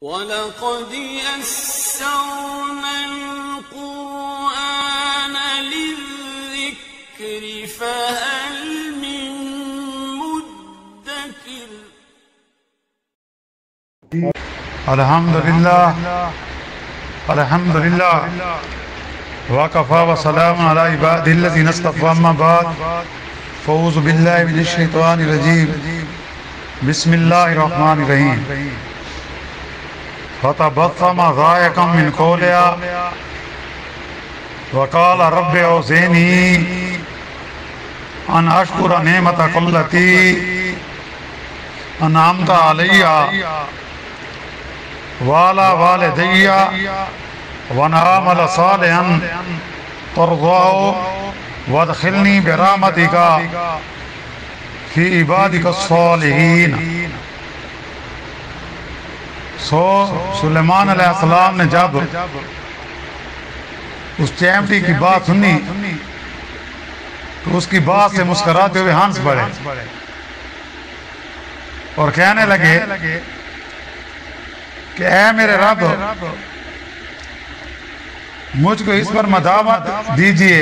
وَلَقَدْ يَسَّرْنَا الْقُرْآنَ لِلذِّكْرِ فَهَلْ مِن مُّدَّكِرٍ الحمدللہ وَكَفَى وَسَلَامٌ عَلَى عِبَادِهِ الَّذِينَ اصْطَفَىٰ أَمَّا بَعْدُ فَأَعُوذُ بِاللَّهِ مِنَ الشَّيْطَانِ الرَّجِيمِ بسم اللہ الرحمن الرحیم فَتَبَسَّمَ ضَاحِكًا مِنْ قَوْلِهَا وَقَالَ رَبِّ أَوْزِعْنِي أَنْ أَشْكُرَ نِعْمَتَكَ الَّتِي أَنْعَمْتَ عَلَيَّ وَعَلَى وَالِدَيَّ وَأَنْ أَعْمَلَ صَالِحًا تَرْضَاهُ وَادْخِلْنِي بِرَحْمَتِكَ فِي عِبَادِكَ الصَّالِحِينَ۔ سلیمان علیہ السلام نے جب اس چیمٹی کی بات سنی تو اس کی بات سے مسکراتے ہوئے ہنس پڑے اور کہنے لگے کہ اے میرے رب مجھ کو اس پر مداوت دیجئے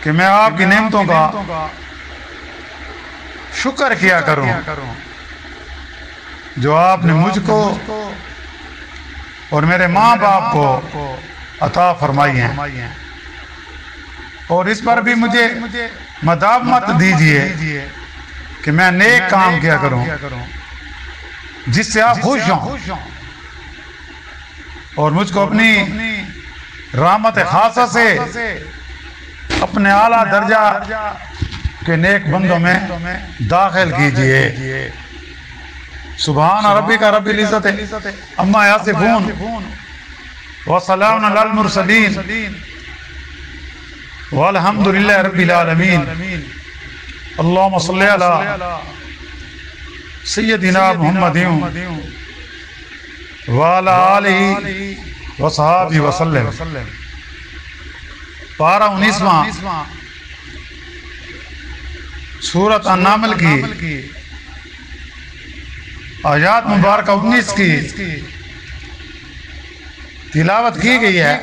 کہ میں آپ کی نعمتوں کا شکر کیا کروں جو آپ نے مجھ کو اور میرے ماں باپ کو عطا فرمائی ہیں، اور اس پر بھی مجھے مداوت دیجئے کہ میں نیک کام کیا کروں جس سے آپ خوش ہوں، اور مجھ کو اپنی رحمت خاصہ سے اپنے اعلیٰ درجہ کے نیک بندوں میں داخل کیجئے۔ سبحان ربک رب العزت عما یصفون وسلام علی المرسلین والحمد للہ رب العالمین۔ اللہم صلی علی سیدنا محمد وعلی آلہ وصحابہ وسلم۔ پارہ 19واں سورۃ النمل کی آیات مبارکہ 19 کی تلاوت کی گئی ہے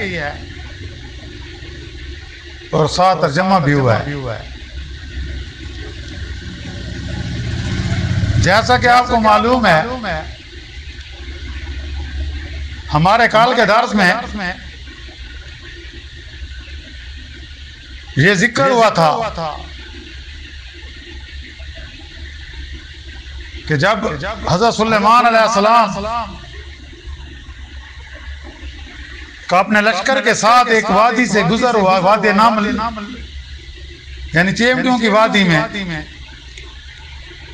اور ساتھ ترجمہ بھی ہوا ہے۔ جیسا کہ آپ کو معلوم ہے ہمارے کال کے درس میں یہ ذکر ہوا تھا کہ جب حضرت سلیمان علیہ السلام کا اپنے لشکر کے ساتھ ایک وادی سے گزر ہوا، وادی نمل یعنی چیمٹیوں کی وادی میں،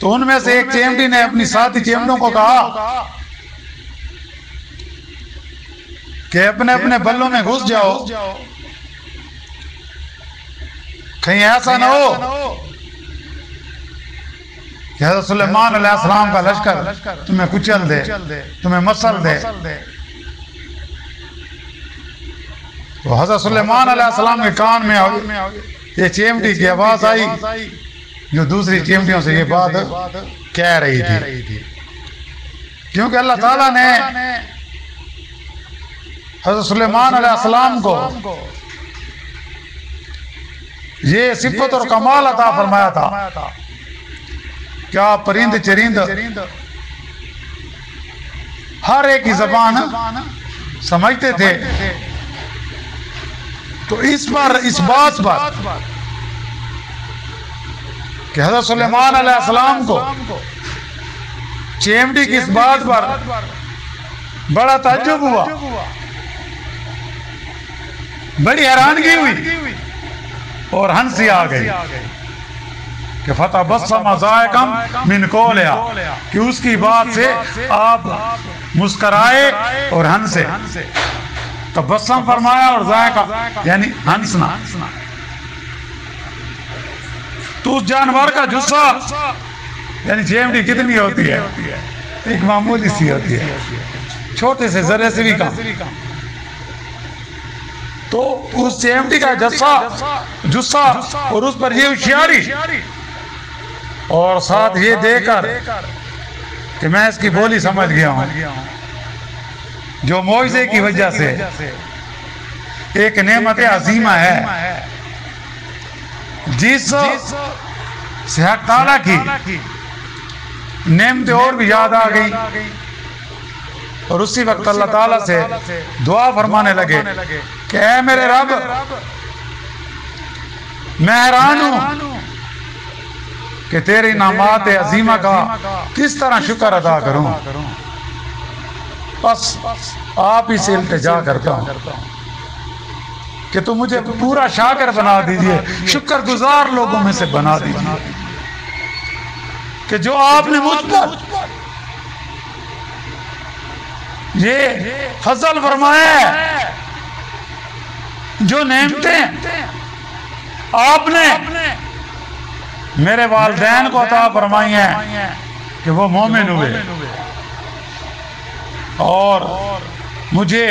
تو ان میں سے ایک چیمٹی نے اپنی ساتھی چیمٹوں کو کہا کہ اپنے اپنے بلوں میں گھس جاؤ، کہیں ایسا نہ ہو کہ حضرت سلیمان علیہ السلام کا لشکر تمہیں کچل دے، تمہیں مسل دے۔ تو حضرت سلیمان علیہ السلام کے کان میں یہ چیمٹی کی آواز آئی جو دوسری چیمٹیوں سے یہ بات کہہ رہی تھی، کیونکہ اللہ تعالیٰ نے حضرت سلیمان علیہ السلام کو یہ صفت اور کمال عطا فرمایا تھا کیا پرند چرند ہر ایک کی زبان سمجھتے تھے۔ تو اس بات پر کہ حضرت سلیمان علیہ السلام کو چیمٹی کی اس بات پر بڑا تعجب ہوا، بڑی حیرانگی ہوئی اور ہنسی آ گئی کہ فَتَبَسَّمَ ضَاحِكًا مِنْ قَوْلِهَا، کہ اس کی بات سے آپ مسکرائے اور ہنسے۔ تبسم فرمایا اور ضاحکہ یعنی ہنسنا۔ تو اس جانور کا جثہ یعنی چیمٹی کتنی ہوتی ہے؟ ایک معمولی سی ہوتی ہے، چھوٹے سے ذرے سے بھی کم۔ تو اس چیمٹی کا جثہ اور اس پر یہ ہوشیاری اور ساتھ یہ دے کر کہ میں اس کی بولی سمجھ گیا ہوں، جو معجزے کی وجہ سے ایک نعمت عظیمہ ہے جس سے حق تعالیٰ کی نعمتیں اور بھی یاد آ گئی، اور اسی وقت اللہ تعالیٰ سے دعا فرمانے لگے کہ اے میرے رب، میں حیران ہوں کہ تیری انعامات عظیمہ کا کس طرح شکر ادا کروں، بس آپ ہی سے التجا کرتا ہوں کہ تم مجھے پورا شاکر بنا دیجئے، شکر گزار لوگوں میں سے بنا دیجئے کہ جو آپ نے مجھ پر یہ فضل فرمایا ہے، جو نعمتیں آپ نے میرے والدین کو عطا فرمائی ہیں کہ وہ مومن ہوئے، اور مجھے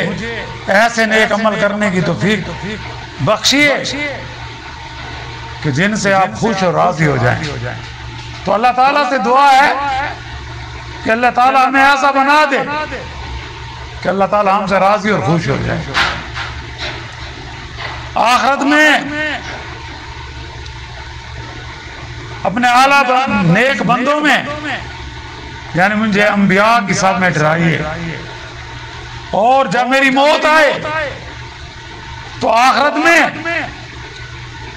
ایسے نیک عمل کرنے کی توفیق بخشیے کہ جن سے آپ خوش اور راضی ہو جائیں۔ تو اللہ تعالیٰ سے دعا ہے کہ اللہ تعالیٰ ہمیں ایسا بنا دے کہ اللہ تعالیٰ ہم سے راضی اور خوش ہو جائے۔ آخرت میں اپنے اعلیٰ نیک بندوں میں یعنی مجھے انبیاء کی ساتھ میں ٹھہرائیے، اور جب میری موت آئے تو آخرت میں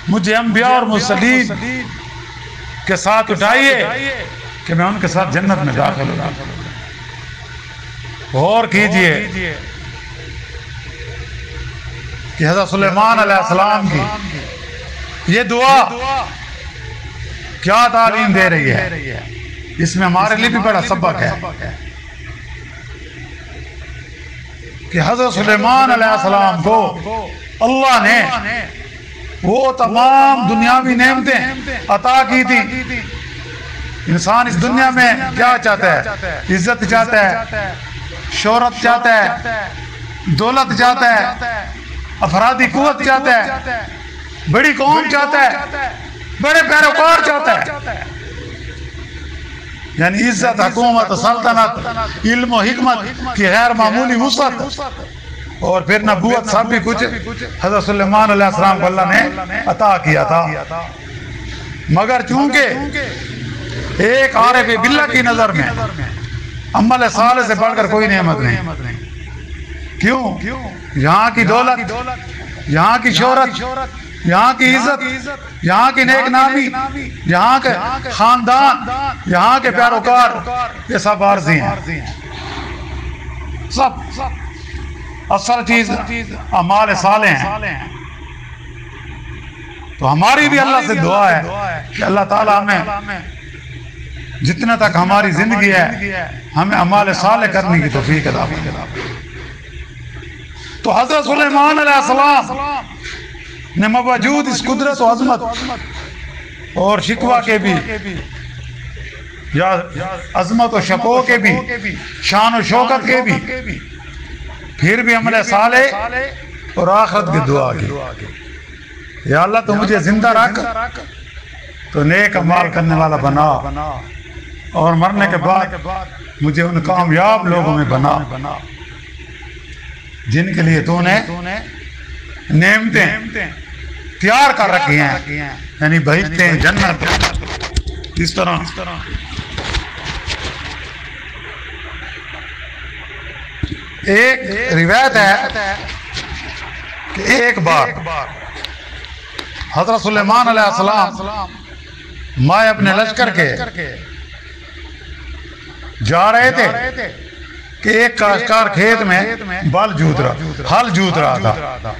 مجھے انبیاء اور مرسلین کے ساتھ اٹھائیے کہ میں ان کے ساتھ جنت میں داخل ہوں۔ اور کیجئے کہ حضرت سلیمان علیہ السلام کی یہ دعا کیا تعلیم دے رہی ہے، اس میں ہمارے لیے بھی بڑا سبق ہے کہ حضرت سلیمان علیہ السلام کو اللہ نے وہ تمام دنیاوی نعمتیں عطا کی تھی۔ انسان اس دنیا میں کیا چاہتا ہے؟ عزت چاہتا ہے، شہرت چاہتا ہے، دولت چاہتا ہے، افرادی قوت چاہتا ہے، بڑی قوم چاہتا ہے، بڑے پیروکار چاہتا ہے، یعنی عزت، حکومت، سلطنت، علم و حکمت کی غیر معمولی وسعت، اور پھر نبوت، سب بھی کچھ حضرت سلیمان علیہ السلام کو اللہ نے عطا کیا تھا۔ مگر چونکہ ایک عارف باللہ کی نظر میں عمل صالح سے بڑھ کر کوئی نعمت نہیں، کیوں؟ یہاں کی دولت، یہاں کی شہرت، یہاں کی عزت، یہاں کی نیک نامی، یہاں کے خاندان، یہاں کے پیروکار، یہ سب عارضی ہیں۔ سب اصل چیز اعمال صالح ہیں۔ تو ہماری بھی اللہ سے دعا ہے کہ اللہ تعالیٰ ہمیں جتنے تک ہماری زندگی ہے ہمیں اعمال صالح کرنے کی توفیق عطا فرمائے۔ تو حضرت سلیمان علیہ السلام نے باوجود اس قدرت و عظمت اور شکوہ کے بھی، یا عظمت و شکوہ کے بھی، شان و شوکت کے بھی، پھر بھی عمل صالح اور آخرت کی دعا کی، یا اللہ تو مجھے زندہ رکھ، تو نیک اعمال کرنے والا بنا، اور مرنے کے بعد مجھے ان کامیاب لوگوں میں بنا جن کے لیے تو نے نعمتیں تیار کر رکھی ہیں، یعنی بہشتیں، جنت۔ اس طرح ایک روایت ہے کہ ایک بار حضرت سلیمان علیہ السلام مائے اپنے لشکر کے جا رہے تھے کہ ایک کاشتکار کھیت میں ہل جوت رہا تھا۔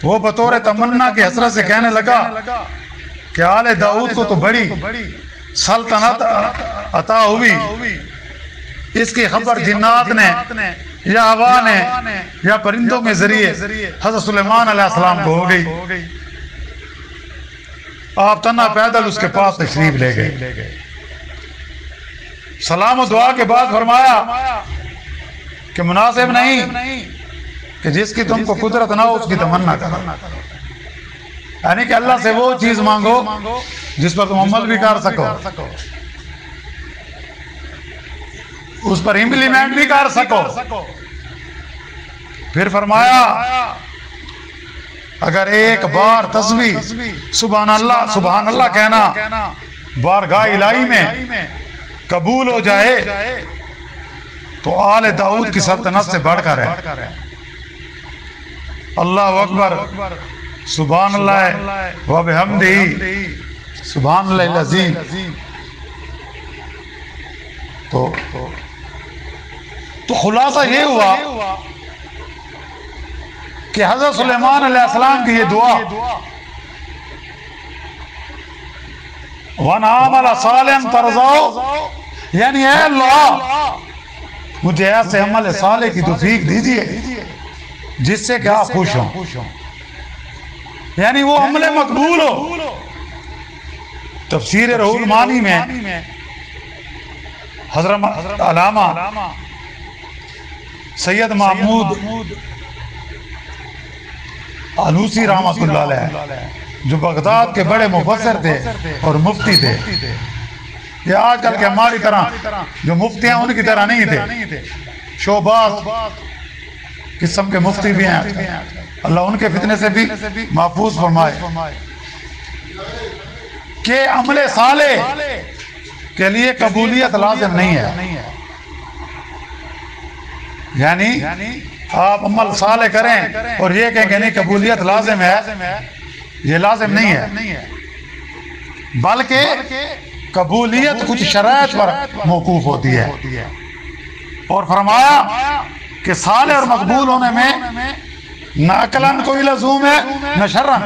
وہ بطور تمنا کی حسرت سے کہنے لگا کہ آل داؤد کو تو بڑی سلطنت عطا ہوئی، اس کی خبر جنات نے یا ہوا نے یا پرندوں کے ذریعے حضرت سلیمان علیہ السلام کو ہو گئی۔ آپ تنہا پیدل اس کے پاس تشریف لے گئے، سلام و دعا کے بعد فرمایا کہ مناسب نہیں کہ جس کی تم کو قدرت نہ ہو اس کی تمنا کرو، یعنی کہ اللہ سے وہ چیز مانگو جس پر تم عمل بھی کر سکو۔ اس پر امپلیمنٹ بھی کر سکو۔ پھر فرمایا اگر ایک بار تسبیح سبحان اللہ کہنا بارگاہ الہی میں قبول ہو جائے تو آل داؤد کی سلطنت سے بڑھ کر ہے۔ اللہ اکبر، سبحان اللہ و بحمدہ، سبحان اللہ العظیم۔ تو خلاصہ یہ ہوا کہ حضرت سلیمان علیہ السلام کی یہ دعا وَنْ عَامَلَ صَالِحًا تَرْضَوْا، یعنی اے اللہ مجھے ایسے عمل صالح کی توفیق دیجئے جس سے کہ آپ خوش ہوں، یعنی وہ عمل مقبول ہو۔ تفسیر روح المعانی میں حضرت علامہ سید محمود آلوسی رحمۃ اللہ علیہ جو بغداد کے بڑے مفسر تھے اور مفتی تھے، یہ آج کل کے ہماری طرح جو مفتی ہیں ان کی طرح نہیں تھے، شوباز قسم کے مفتی بھی ہیں، اللہ ان کے فتنے سے بھی محفوظ فرمائے، کہ عمل صالح کے لیے قبولیت لازم نہیں ہے، یعنی آپ عمل صالح کریں اور یہ کہیں کہ نہیں قبولیت لازم ہے، یہ لازم نہیں ہے، بلکہ قبولیت کچھ شرائط پر موقوف ہوتی ہے۔ اور فرمایا کہ صالح اور مقبول ہونے میں نہ عقلاً کوئی لزوم ہے نہ شرعاً،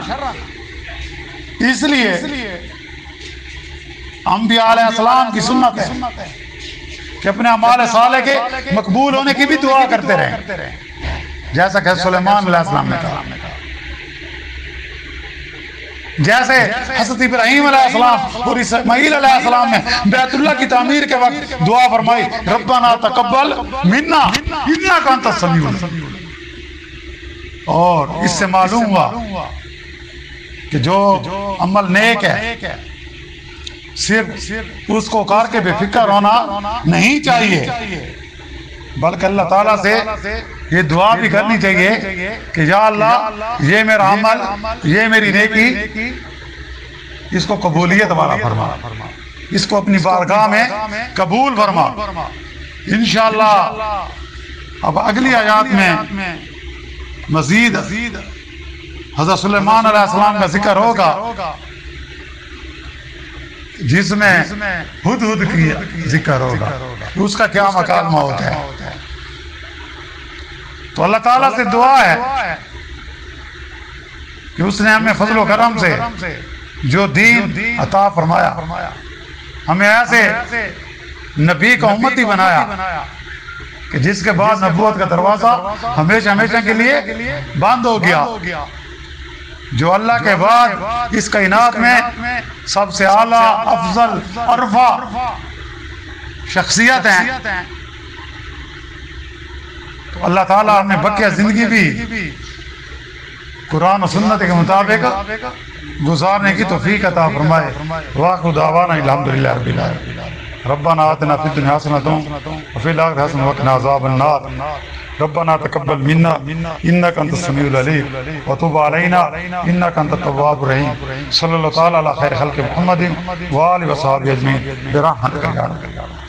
اس لیے انبیاء علیہ السلام کی سنت ہے کہ اپنے اعمال صالح کے مقبول ہونے کی بھی دعا کرتے رہیں، جیسا کہ سلیمان علیہ السلام نے کہا، جیسے حضرت ابراہیم علیہ السلام اور اسماعیل علیہ السلام نے بیت اللہ کی تعمیر کے وقت دعا فرمائی ربنا تقبل منا انک انت السمیع العلیم۔ اور اس سے معلوم ہوا کہ جو عمل نیک ہے صرف اس کو کر کے بے فکر ہونا نہیں چاہیے، بلکہ اللہ تعالیٰ سے یہ دعا بھی کرنی چاہیے کہ یا اللہ یہ میرا عمل، یہ میری نیکی، اس کو قبولیت والا فرما، اس کو اپنی بارگاہ میں قبول فرما۔ انشاءاللہ اب اگلی آیات میں مزید حضرت سلیمان علیہ السلام کا ذکر ہوگا، جس میں ہدہد کی ذکر ہوگا، اس کا کیا مکالمہ ہوتا ہے۔ تو اللہ تعالیٰ سے دعا ہے کہ اس نے ہمیں فضل و کرم سے جو دین عطا فرمایا، ہمیں ایسے نبی کا امتی بنایا کہ جس کے بعد نبوت کا دروازہ ہمیشہ ہمیشہ کے لیے بند ہو گیا، جو اللہ کے بعد اس کائنات میں سب سے اعلیٰ افضل ارفع شخصیت ہیں۔ تو اللہ تعالیٰ ہمیں بقیہ زندگی بھی قرآن و سنت کے مطابق گزارنے کی توفیق عطا فرمائے۔ وآخر دعوانا الحمدللہ رب العالمین۔ ربنا آتنا فی الدنیا حسنۃ وفی الآخرۃ حسنۃ وقنا عذاب النار۔ ربنا تقبل منا انك انت السميع العليم وتب علينا انك انت التواب الرحيم۔ صلی اللہ تعالی علی خیر خلق محمد وآلہ وصحبہ اجمعین برحمتک یا رب العالمین۔